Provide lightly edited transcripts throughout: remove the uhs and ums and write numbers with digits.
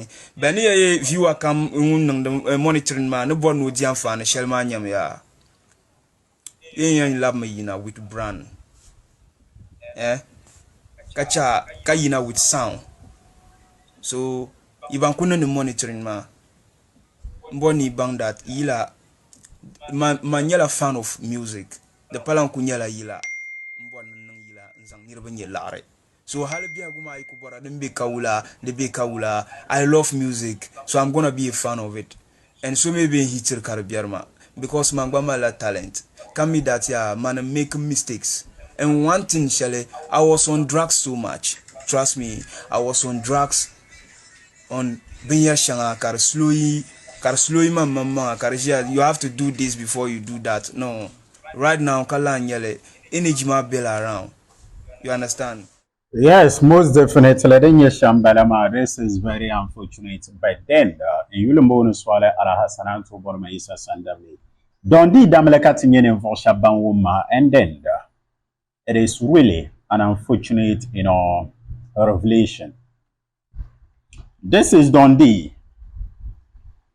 fani bani ye viewer kam nung monitoring ma no bon no dian fan shelma nyam ya yen lab me yina with brand kacha kayina with sound so iban kuna ni monitoring ma mboni bang that yila manyala fan of music the palan kunyala yila mbon nang yila nzang nirba nyelare so halibia guma ikubora de be kawula I love music so I'm gonna be a fan of it and so maybe hitir karbiarma because mangba la talent can me that yeah man make mistakes and one thing Shelley I was on drugs so much trust me I was on drugs on binya shanga kar slowy mama kar you have to do this before you do that no right now kala nyele energy ma bill around you understand. Yes, most definitely. This is very unfortunate. But then, in Yulumbo Swale ala Hassanan to Bormaisa Sandami. Don Dee Damalekati Yen for Shaban Wuma, and then it is really an unfortunate, revelation. This is Don Dee,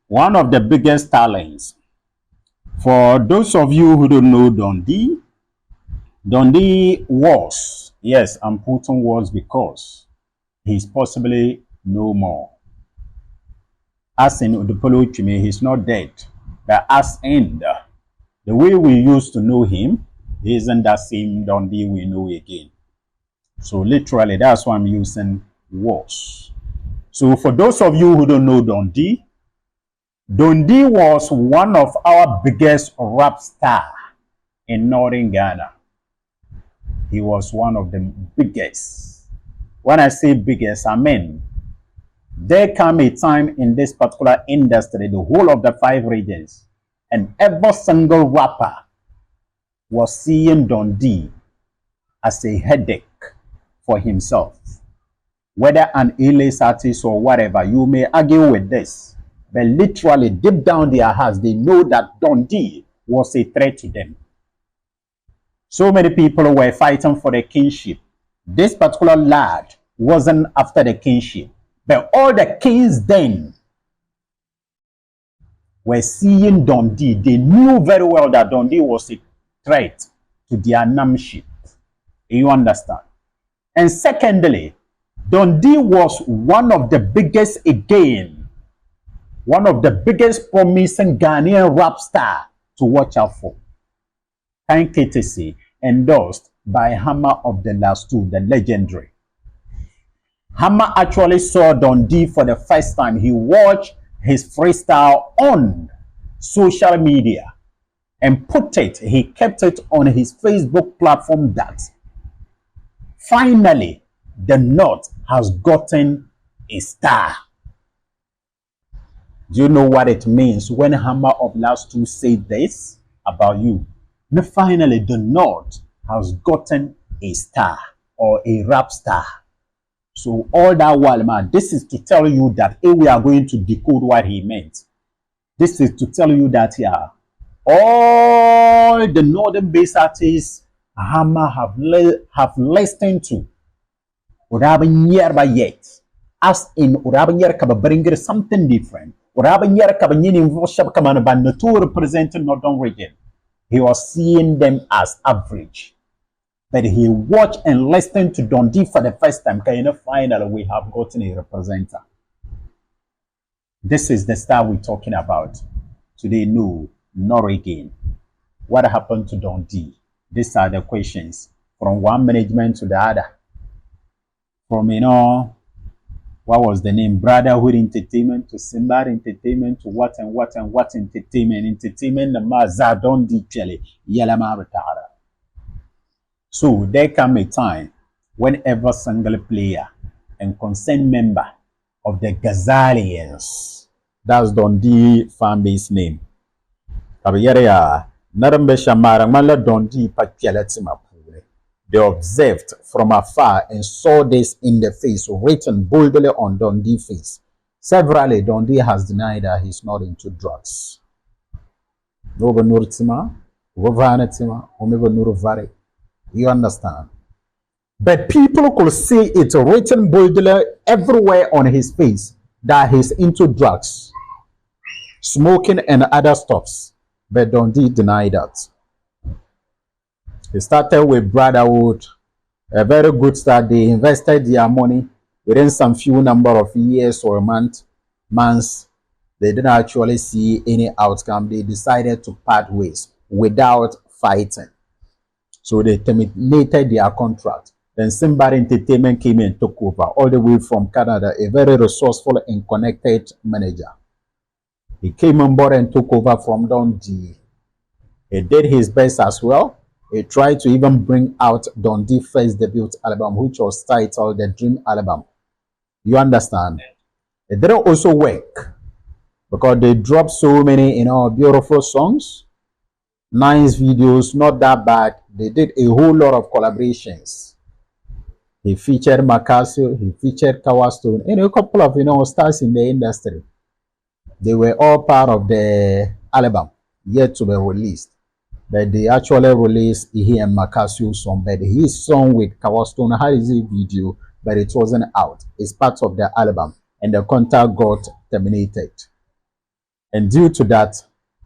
one of the biggest talents. For those of you who don't know Don Dee was, yes, I'm putting words because he's possibly no more. As in Udupolo Chime, he's not dead. But as in the way we used to know him, he isn't that same Don Dee we know again. So literally, that's why I'm using was. So for those of you who don't know Don Dee was one of our biggest rap stars in northern Ghana. He was one of the biggest. When I say biggest, I mean, there came a time in this particular industry, the whole of the 5 regions, and every single rapper was seeing Don Dee as a headache for himself. Whether an A-list artist or whatever, you may argue with this, but literally deep down their hearts, they know that Don Dee was a threat to them. So many people were fighting for the kingship. This particular lad wasn't after the kingship. But all the kings then were seeing Don Dee. They knew very well that Don Dee was a threat to their nameship. You understand? And secondly, Don Dee was one of the biggest one of the biggest promising Ghanaian rap star to watch out for. Thank KTC, endorsed by Hammer of the Last Two, the legendary. Hammer actually saw Don Dee for the first time. He watched his freestyle on social media and he kept it on his Facebook platform that finally the North has gotten a star. Do you know what it means when Hammer of Last Two said this about you? Now, finally, the North has gotten a star or a rap star. So all that while, man, this is to tell you that we are going to decode what he meant. This is to tell you that, yeah, all the northern-based artists Hammer have listened to, yet, as in bring something different. To represent northern region. He was seeing them as average. But he watched and listened to Don Dee for the first time. Finally, we have gotten a representative. This is the star we're talking about. Today, no, not again. What happened to Don Dee? These are the questions. From one management to the other. From, what was the name? Brotherhood Entertainment to Simba Entertainment to what entertainment? Entertainment, the Maza Don Dee Chele, Yalama Retara. So there come a time when every single player and concerned member of the Ghazalians, that's Don Dee fan base name. They observed from afar and saw this in the face, written boldly on Don Dee's face. Severally, Don Dee has denied that he's not into drugs. You understand? But people could see it written boldly everywhere on his face that he's into drugs, smoking and other stuffs, but Don Dee denied that. He started with Brotherhood, a very good start. They invested their money within some few number of years or months. They didn't actually see any outcome. They decided to part ways without fighting. So they terminated their contract. Then Simba Entertainment came and took over, all the way from Canada, a very resourceful and connected manager. He came on board and took over from Don Dee. He did his best as well. He tried to even bring out Don Dee's first debut album, which was titled The Dream Album. You understand? It didn't also work because they dropped so many, beautiful songs, nice videos, not that bad. They did a whole lot of collaborations. He featured Macasio, he featured Kawastone, and a couple of stars in the industry. They were all part of the album yet to be released. But they actually released he and Macasio song, but his song with Kawastone had a video, but it wasn't out. It's part of the album, and the contract got terminated. And due to that,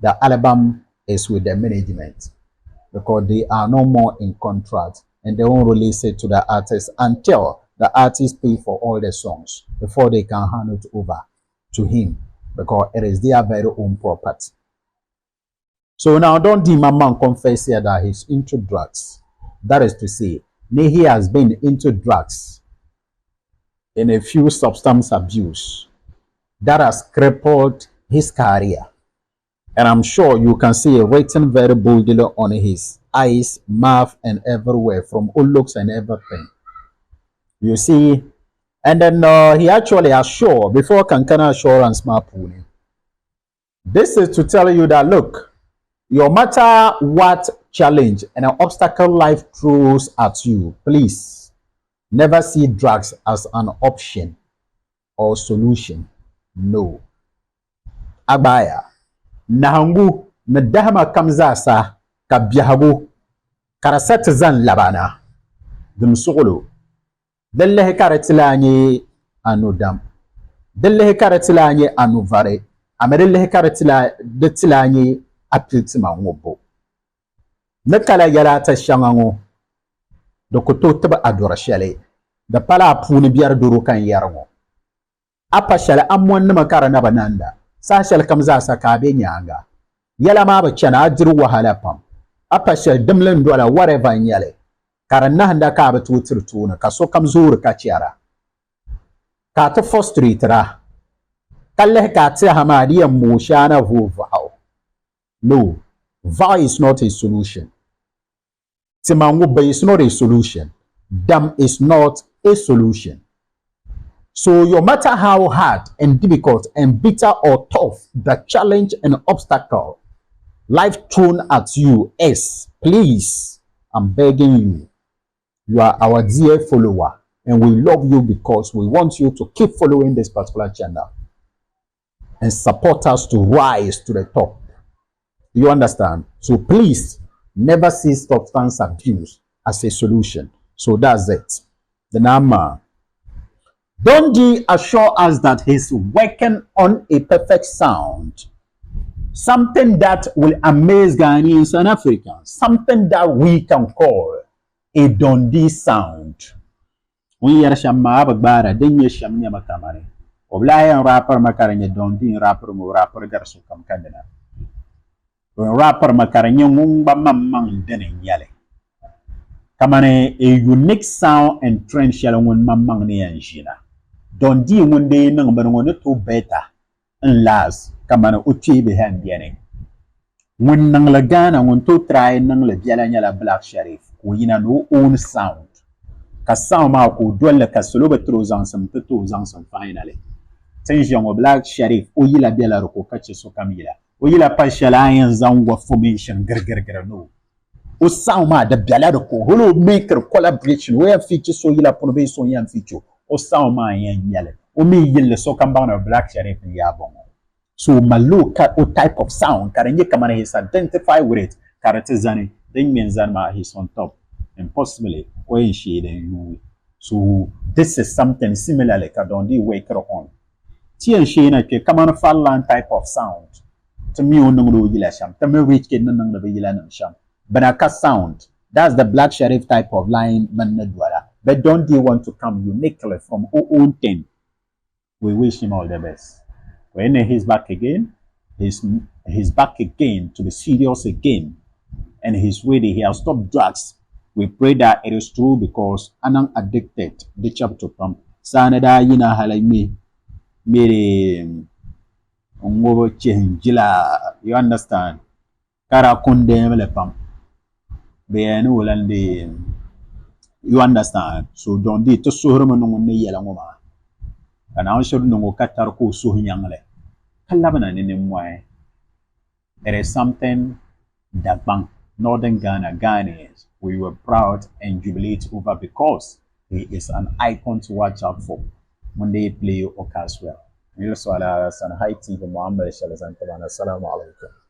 the album is with the management because they are no more in contract, and they won't release it to the artist until the artist pay for all the songs before they can hand it over to him, because it is their very own property. So now Don Dee Mama confess here that he's into drugs. That is to say, he has been into drugs and a few substance abuse that has crippled his career. And I'm sure you can see it written very boldly on his eyes, mouth, and everywhere, from all looks and everything. You see, and then he actually assured before Kankana Assurance Mapuni. This is to tell you that look, no matter what challenge and an obstacle life throws at you, please never see drugs as an option or solution. No. Abaya. Nahangu nadahama kamzasa kabyahagu karasat zan labana. Dumsulu. Delle karatilanye anudam. Delle karatilanye anuvare. Amerelle karatila detilanye apiltima ngobo. Nakala yarata shangango. Dokoto taba adora shale. Da pala apuni biar duru kan yarngo. Apa shale amwan nama karana bananda. Sa shale kamza sa kabe nyanga. Yala ma bachana adiru wahala pam. Apa shale dimlen dola whatever nyale. Karana handa kabe tutirtuna. Kaso kamzuru kachiara. Kata frustrate. Kalle kate hamadi mushana vuvao. No, vow is not a solution. Timanguba is not a solution. Dam is not a solution. So no matter how hard and difficult and bitter or tough the challenge and obstacle life thrown at you is, please, I'm begging you. You are our dear follower and we love you because we want you to keep following this particular channel and support us to rise to the top. You understand? So please never see substance abuse as a solution. So that's it. The number. Don Dee assure us that he's working on a perfect sound. Something that will amaze Ghanaians and Africans. Something that we can call a Don Dee sound. We are Shamma Bagbara, then you Shamnia Makamari. Oblaya rapper Makaranya Don Dee rapper Garsu Kam Kandana. Rapper Makaranya Mumba Mamang Denin Yale. Kamane a unique sound and trend shalom Mamang Nianjina. Don Dee one day number one to better and last Kamana Uchi behind Yanning. When Nanglagana want to try Nangle Yala Black Sheriff, we no own sound. Kasama who dwell like a solobatros on some tattoos on some finally. Tension of Black Sheriff, Uyila Bella Roko catches Camila. Uyila partial irons on what formation no. O Sama the Bellarco, who maker collaboration where features so yilla ponbe so yan feature. O Sama yan yelle. O me yell so combine of Black Sheriff in Yabon. So Malu o type of sound, Karanye Kamana is identify with it. Karatizani, then means Zanma he's on top. And possibly when she then you. So this is something similar like a Don Dee waker on. Tien Shana ke come on Fallan type of sound. To me, on no yila sham. To me, rich kid no the yila sham. But a sound. That's the Black Sheriff type of line, man. But Don Dee want to come uniquely from who own thing. We wish him all the best. When he's back again, he's back again to be serious again, and he's ready. He has stopped drugs. We pray that it is true because anang addicted. The chapter pump. Sanada yina halai mere ngobo chenjila. You understand? Kara kunde mele pump. Beyanu ulandi. You understand? So don't do to suhurma nungu yela ngoma. And I should know katar ko suhinyangle. Kalabana ni. It is something that Bank Northern Ghana Ghanaians we were proud and jubilate over because he is an icon to watch out for when they play Ocas well. Assalamu alaikum.